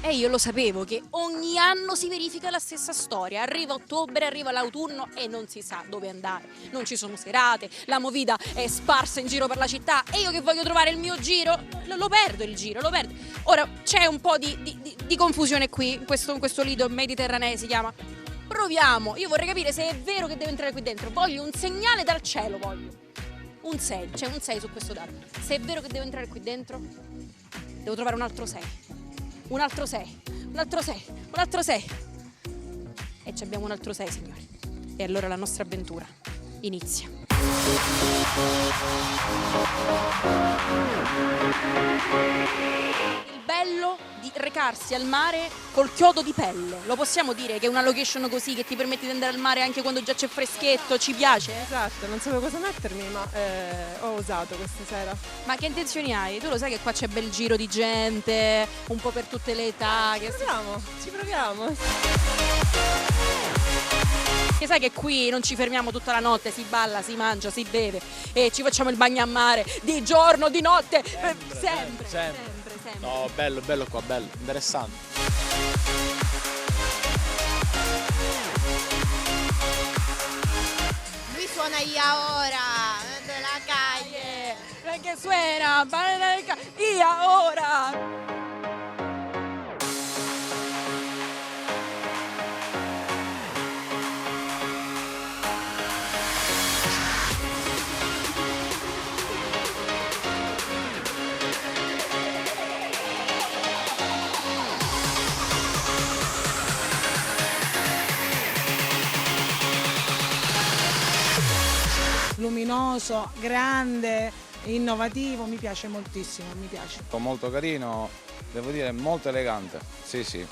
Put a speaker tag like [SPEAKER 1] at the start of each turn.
[SPEAKER 1] E io lo sapevo che ogni anno si verifica la stessa storia. Arriva ottobre, arriva l'autunno e non si sa dove andare. Non ci sono serate, la movida è sparsa in giro per la città e io che voglio trovare il mio giro, lo perdo il giro, lo perdo. Ora c'è un po' di confusione qui, in questo lido mediterraneo si chiama. Proviamo, io vorrei capire se è vero che devo entrare qui dentro. Voglio un segnale dal cielo, voglio. Un 6, c'è un 6 su questo dato. Se è vero che devo entrare qui dentro, devo trovare un altro 6. Un altro 6, un altro 6, un altro 6. E ci abbiamo un altro 6, signori. E allora la nostra avventura inizia. Il bello di recarsi al mare col chiodo di pelle. Lo possiamo dire che è una location così che ti permette di andare al mare anche quando già c'è freschetto, ci piace?
[SPEAKER 2] Esatto, non sapevo cosa mettermi, ma ho usato questa sera.
[SPEAKER 1] Ma che intenzioni hai? Tu lo sai che qua c'è bel giro di gente, un po' per tutte le età.
[SPEAKER 2] Ci proviamo.
[SPEAKER 1] Che sai che qui non ci fermiamo tutta la notte, si balla, si mangia, si beve e ci facciamo il bagno a mare di giorno, di notte, sempre.
[SPEAKER 3] No, bello qua, bello, interessante.
[SPEAKER 4] Lui suona y ahora, de la calle.
[SPEAKER 1] Perché suena, e ora.
[SPEAKER 5] Luminoso, grande, innovativo, mi piace moltissimo, mi piace.
[SPEAKER 3] Molto carino, devo dire molto elegante, sì.